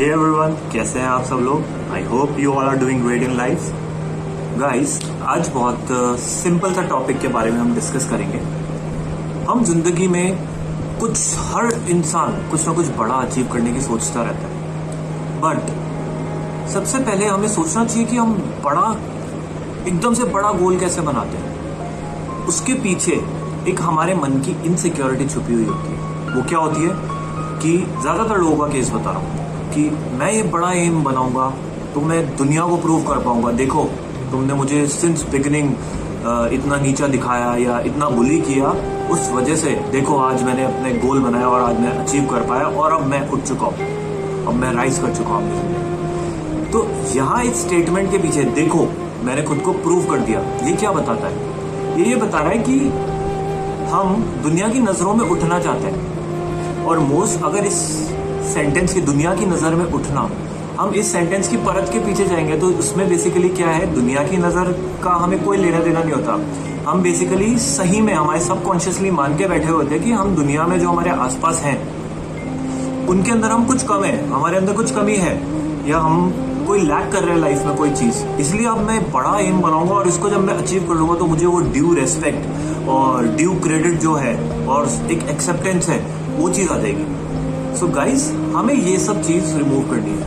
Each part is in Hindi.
हे एवरीवन, कैसे हैं आप सब लोग। I hope you all are doing great in life. Guys, आज बहुत सिंपल सा टॉपिक के बारे में हम डिस्कस करेंगे। हम जिंदगी में हर इंसान कुछ ना कुछ बड़ा अचीव करने की सोचता रहता है, बट सबसे पहले हमें सोचना चाहिए कि हम एकदम से बड़ा गोल कैसे बनाते हैं। उसके पीछे एक हमारे मन की इनसिक्योरिटी छुपी हुई होती है। वो क्या होती है कि ज्यादातर लोगों का केस बता रहा हूँ कि मैं ये बड़ा एम बनाऊंगा तो मैं दुनिया को प्रूव कर पाऊंगा। देखो, तुमने मुझे सिंस बिगिनिंग इतना नीचा दिखाया या इतना बुली किया, उस वजह से देखो आज मैंने अपने गोल बनाया और आज मैं अचीव कर पाया और अब मैं उठ चुका हूँ, अब मैं राइज कर चुका हूँ। तो यहाँ इस स्टेटमेंट के पीछे देखो मैंने खुद को प्रूव कर दिया, ये क्या बताता है? ये बता रहा है कि हम दुनिया की नजरों में उठना चाहते हैं। और मोस्ट अगर इस सेंटेंस की दुनिया की नजर में उठना, हम इस सेंटेंस की परत के पीछे जाएंगे तो उसमें बेसिकली क्या है, दुनिया की नजर का हमें कोई लेना देना नहीं होता। हम बेसिकली सही में हमारे सबकॉन्शियसली मान के बैठे होते हैं कि हम दुनिया में जो हमारे आसपास हैं उनके अंदर हम कुछ कम है, हमारे अंदर कुछ कमी है, या हम कोई लैक कर रहे हैं लाइफ में कोई चीज। इसलिए अब मैं बड़ा एम बनाऊंगा और इसको जब मैं अचीव कर लूंगा तो मुझे वो ड्यू रेस्पेक्ट और ड्यू क्रेडिट जो है और एक एक्सेप्टेंस है वो चीज आ जाएगी। सो गाइस, हमें ये सब चीज रिमूव करनी है,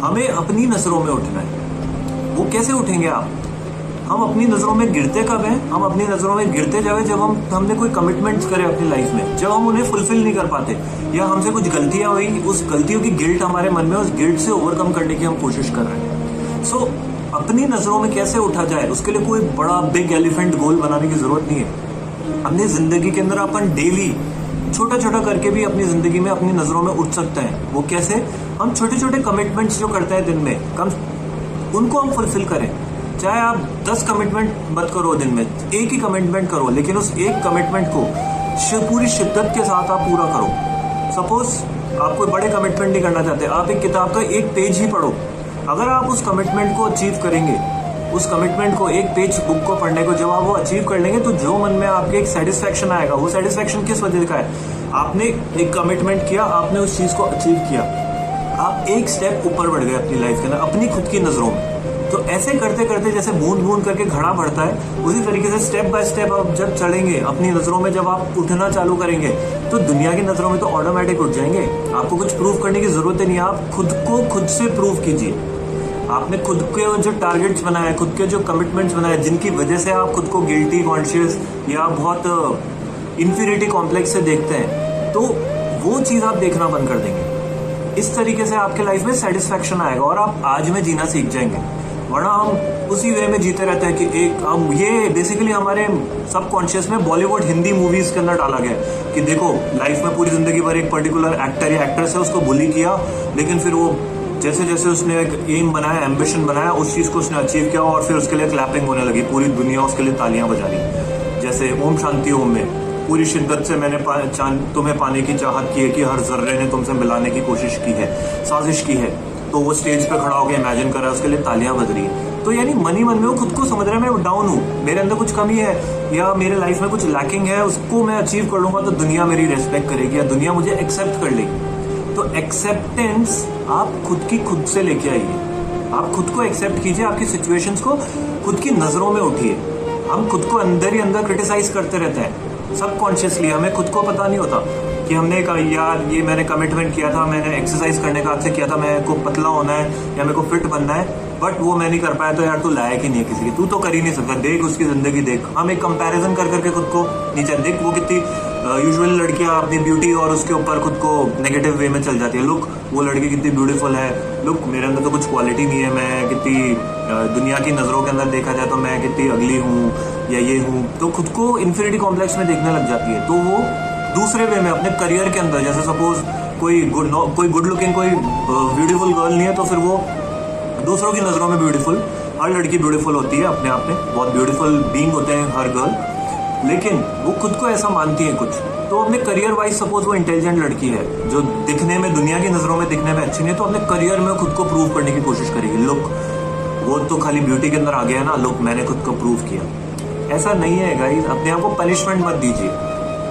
हमें अपनी नजरों में उठना है। वो कैसे उठेंगे आप? हम अपनी नजरों में गिरते कब हैं? हम अपनी नजरों में गिरते जब जब हमने कोई कमिटमेंट्स करे अपनी लाइफ में, जब हम उन्हें फुलफिल नहीं कर पाते या हमसे कुछ गलतियां हुई, उस गलतियों की गिल्ट हमारे मन में, उस गिल्ट से ओवरकम करने की हम कोशिश कर रहे हैं। सो अपनी नजरों में कैसे उठा जाए, उसके लिए कोई बड़ा बिग एलिफेंट गोल बनाने की जरूरत नहीं है। अपनी जिंदगी के अंदर अपन डेली छोटा छोटा करके भी अपनी जिंदगी में अपनी नजरों में उठ सकते हैं। वो कैसे? हम छोटे छोटे कमिटमेंट्स जो करते हैं दिन में, उनको हम फुलफिल करें। चाहे आप 10 कमिटमेंट मत करो दिन में, एक ही कमिटमेंट करो, लेकिन उस एक कमिटमेंट को पूरी शिद्दत के साथ आप पूरा करो। सपोज आप कोई बड़े कमिटमेंट नहीं करना चाहते, आप एक किताब का एक पेज ही पढ़ो। अगर आप उस कमिटमेंट को अचीव करेंगे, उस कमिटमेंट को, एक पेज बुक को पढ़ने को जब आप वो अचीव कर लेंगे तो जो मन में आपके एक सेटिस्फेक्शन आएगा, वो सेटिस्फेक्शन किस वजह का है? आपने एक कमिटमेंट किया, आपने उस चीज को अचीव किया, आप एक स्टेप ऊपर बढ़ गए अपनी लाइफ के अंदर, अपनी खुद की नजरों में। तो ऐसे करते करते जैसे बूंद बूंद करके घड़ा बढ़ता है, उसी तरीके से स्टेप बाय स्टेप आप जब चढ़ेंगे अपनी नजरों में, जब आप उठना चालू करेंगे तो दुनिया की नजरों में तो ऑटोमेटिक उठ जाएंगे। आपको कुछ प्रूव करने की जरूरत ही नहीं है, आप खुद को खुद से प्रूव कीजिए। आपने खुद के जो टारगेट्स बनाए, खुद के जो कमिटमेंट्स बनाए, जिनकी वजह से आप खुद को गिल्टी कॉन्शियस या बहुत इंफीरियरिटी कॉम्प्लेक्स से देखते हैं, तो वो चीज आप देखना बंद कर देंगे। इस तरीके से आपके लाइफ में सेटिस्फेक्शन आएगा और आप आज में जीना सीख जाएंगे। वरना हम उसी वे में जीते रहते हैं कि हम ये बेसिकली हमारे सबकॉन्शियस में बॉलीवुड हिंदी मूवीज के अंदर डाला गया कि देखो लाइफ में पूरी जिंदगी भर एक पर्टिकुलर एक्टर या एक्ट्रेस है, उसको बुली किया, लेकिन फिर वो जैसे जैसे उसने एक एम बनाया, एम्बिशन बनाया, उस चीज को उसने अचीव किया और फिर उसके लिए क्लैपिंग होने लगी, पूरी दुनिया उसके लिए तालियां बजा रही। जैसे ओम शांति ओम में पूरी शिद्दत से मैंने तुम्हें पाने की चाहत की है कि हर जर्रे ने तुमसे मिलाने की कोशिश की है, साजिश की है, तो वो स्टेज पे खड़ा होकर इमेजिन कर रहा है, उसके लिए तालियां बज रही है। तो यानी मन ही मन में वो खुद को समझ रहा है मैं डाउन हूँ, मेरे अंदर कुछ कमी है या मेरे लाइफ में कुछ लैकिंग है, उसको मैं अचीव कर लूंगा तो दुनिया मेरी रेस्पेक्ट करेगी या दुनिया मुझे एक्सेप्ट कर लेगी। तो एक्सेप्टेंस आप खुद से लेके आइए। आप खुद को एक्सेप्ट कीजिए, आपकी सिचुएशंस को खुद की नजरों में उठिए। हम खुद को अंदर ही अंदर क्रिटिसाइज करते रहते हैं सबकॉन्शियसली, हमें खुद को पता नहीं होता कि हमने कहा यार ये मैंने कमिटमेंट किया था, मैंने एक्सरसाइज करने का आपसे किया था, मेरे को पतला होना है या मेरे को फिट बनना है, बट वो मैं नहीं कर पाया, तो यार तू लायक ही नहीं है किसी की, तू तो कर ही नहीं सकता, देख उसकी जिंदगी देख। हम एक कंपैरिजन कर करके खुद को नीचे देख, वो कितनी यूजुअली लड़कियां अपनी ब्यूटी और उसके ऊपर खुद को नेगेटिव वे में चल जाती है। लुक वो लड़की कितनी ब्यूटीफुल है, लुक मेरे अंदर तो कुछ क्वालिटी नहीं है, मैं कितनी दुनिया की नजरों के अंदर देखा जाए तो मैं कितनी अगली हूँ या ये हूँ, तो खुद को इन्फीरियरिटी कॉम्प्लेक्स में देखने लग जाती है। तो वो दूसरे वे में अपने करियर के अंदर, जैसे सपोज कोई गुड लुकिंग कोई ब्यूटीफुल गर्ल नहीं है तो फिर वो दूसरों की नजरों में ब्यूटीफुल, हर लड़की ब्यूटीफुल होती है अपने आप में, बहुत ब्यूटीफुल बीइंग होते हैं हर गर्ल, लेकिन वो खुद को ऐसा मानती है कुछ। तो अपने करियर वाइज सपोज वो इंटेलिजेंट लड़की है जो दिखने में, दुनिया की नजरों में दिखने में अच्छी नहीं है, तो अपने करियर में खुद को प्रूव करने की कोशिश करेगी। लुक वो तो खाली ब्यूटी के अंदर आ गया ना, लुक मैंने खुद को प्रूव किया। ऐसा नहीं है गाइस, अपने आप को पनिशमेंट मत दीजिए।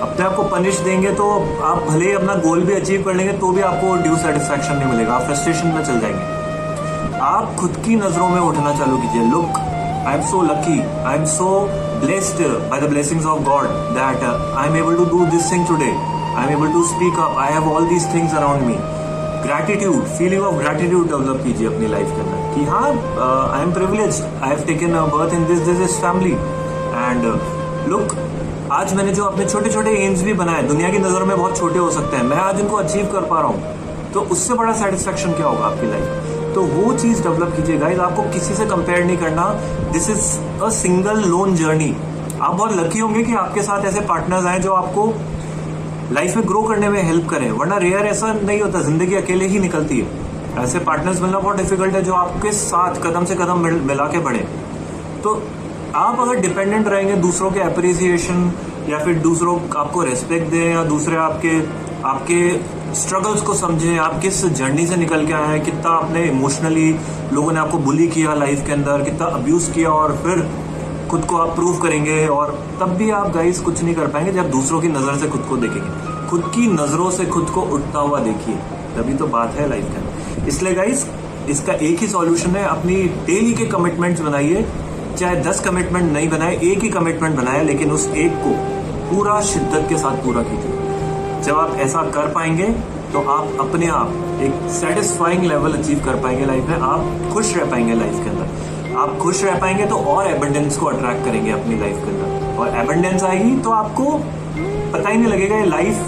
अपने आप को पनिश देंगे तो आप भले ही अपना गोल भी अचीव कर लेंगे तो भी आपको ड्यू सेटिस्फैक्शन नहीं मिलेगा, आप फ्रस्ट्रेशन में चल जाएंगे। आप खुद की नजरों में उठना चालू कीजिए। Look, I am so lucky, I am so blessed by the blessings of God that I am able to do this thing today. I am able to speak up. I have all these things around me. Gratitude, feeling of gratitude develop कीजिए अपनी लाइफ के अंदर कि हाँ, I am privileged. I have taken a birth in this family. And look, आज मैंने जो अपने छोटे छोटे एम्स भी बनाए, दुनिया की नजरों में बहुत छोटे हो सकते हैं, मैं आज उनको अचीव कर पा रहा हूँ, तो उससे बड़ा सेटिस्फेक्शन क्या होगा आपकी लाइफ। तो वो चीज डेवलप कीजिए गाइस। आपको किसी से कंपेयर नहीं करना। This is a single loan journey. आप बहुत लकी होंगे कि आपके साथ ऐसे पार्टनर्स आए जो आपको लाइफ में ग्रो करने में हेल्प करें, वरना रेयर ऐसा नहीं होता, जिंदगी अकेले ही निकलती है। ऐसे पार्टनर्स मिलना बहुत डिफिकल्ट है जो आपके साथ कदम से कदम मिला के बढ़े। तो आप अगर डिपेंडेंट रहेंगे दूसरों के अप्रिसिएशन या फिर दूसरों आपको रेस्पेक्ट दें या दूसरे आपके स्ट्रगल्स को समझें, आप किस जर्नी से निकल के आए हैं, कितना आपने इमोशनली लोगों ने आपको बुली किया लाइफ के अंदर, कितना अब्यूज किया, और फिर खुद को आप प्रूव करेंगे, और तब भी आप गाइस कुछ नहीं कर पाएंगे जब दूसरों की नजर से खुद को देखेंगे। खुद की नजरों से खुद को उठता हुआ देखिए, तभी तो बात है लाइफ के अंदर। इसलिए गाइस इसका एक ही सॉल्यूशन है, अपनी डेली के कमिटमेंट्स बनाइए। चाहे 10 कमिटमेंट नहीं बनाए, एक ही कमिटमेंट बनाए, लेकिन उस एक को पूरा शिद्दत के साथ पूरा कीजिए। जब आप ऐसा कर पाएंगे तो आप अपने आप एक सेटिस्फाइंग लेवल अचीव कर पाएंगे लाइफ में। आप खुश रह पाएंगे लाइफ के अंदर। आप खुश रह पाएंगे तो और एबंडेंस को अट्रैक्ट करेंगे अपनी लाइफ के अंदर, और एबंडेंस आएगी तो आपको पता ही नहीं लगेगा ये लाइफ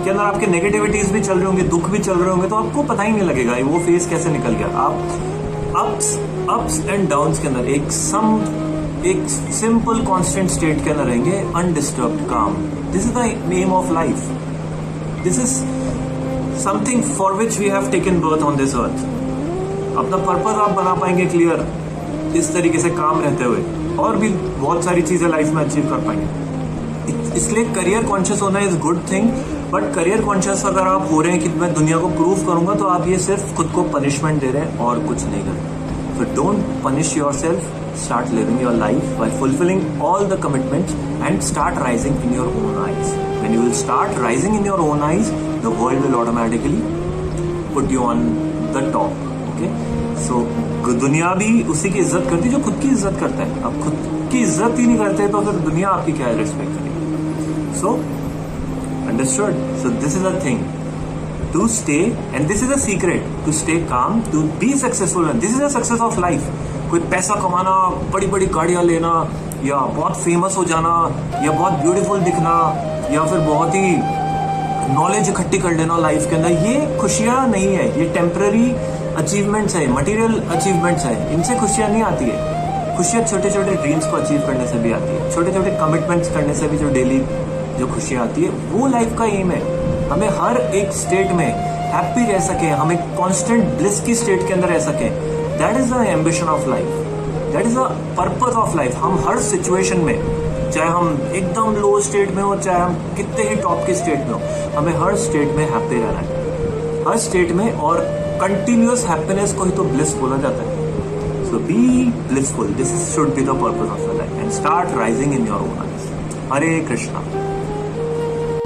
के अंदर आपके नेगेटिविटीज भी चल रहे होंगे, दुख भी चल रहे होंगे, तो आपको पता ही नहीं लगेगा वो फेज कैसे निकल गया। आप अप्स एंड डाउन्स के अंदर एक सिंपल कांस्टेंट स्टेट के अंदर रहेंगे, अनडिस्टर्ब्ड, काम। This is the aim of life. This is something for which we have taken birth on this earth. अपना पर्पस आप बना पाएंगे क्लियर इस तरीके से काम रहते हुए, और भी बहुत सारी चीजें लाइफ में अचीव कर पाएंगे। इसलिए करियर कॉन्शियस होना is good thing, but career conscious अगर आप हो रहे हैं कि मैं दुनिया को प्रूव करूंगा, तो आप ये सिर्फ खुद को पनिशमेंट दे रहे हैं और कुछ नहीं कर रहे। So don't punish yourself. Start living your life by fulfilling all the commitments and start rising in your own eyes. When you will start rising in your own eyes, the world will automatically put you on the top. Okay? So दुनिया भी उसी की इज्जत करती है जो खुद की इज्जत करता है। अब खुद की इज्जत ही नहीं करते तो फिर दुनिया आपकी क्या रिस्पेक्ट करेगी। So understood? So this is a thing. To stay, and this is a secret, to stay calm, to be successful, and this is a success of life. कोई पैसा कमाना, बड़ी बड़ी गाड़ियां लेना, या बहुत फेमस हो जाना, या बहुत ब्यूटीफुल दिखना, या फिर बहुत ही नॉलेज इकट्ठी कर लेना लाइफ के अंदर, ये खुशियां नहीं है। ये टेम्पररी अचीवमेंट्स है, मटेरियल अचीवमेंट्स है, इनसे खुशियां नहीं आती है। खुशियां छोटे छोटे ड्रीम्स को अचीव करने से भी आती है, छोटे छोटे कमिटमेंट्स करने से भी जो डेली जो खुशियां आती है, वो लाइफ का एम है। हमें हर एक स्टेट में हैप्पी रह सके, हम एक कांस्टेंट ब्लिस की स्टेट के अंदर रह सके। That is the ambition of life, that is the purpose of life. हम हर सिचुएशन में, चाहे हम एकदम लो स्टेट में हो, चाहे हम कितने ही टॉप की स्टेट में हो, हमें हर स्टेट में हैप्पी रहना है, हर स्टेट में। और कंटिन्यूअस हैप्पीनेस को ही तो ब्लिस बोला जाता है। So be blissful, this should be the purpose of your life, and start rising in your own eyes. Hare Krishna.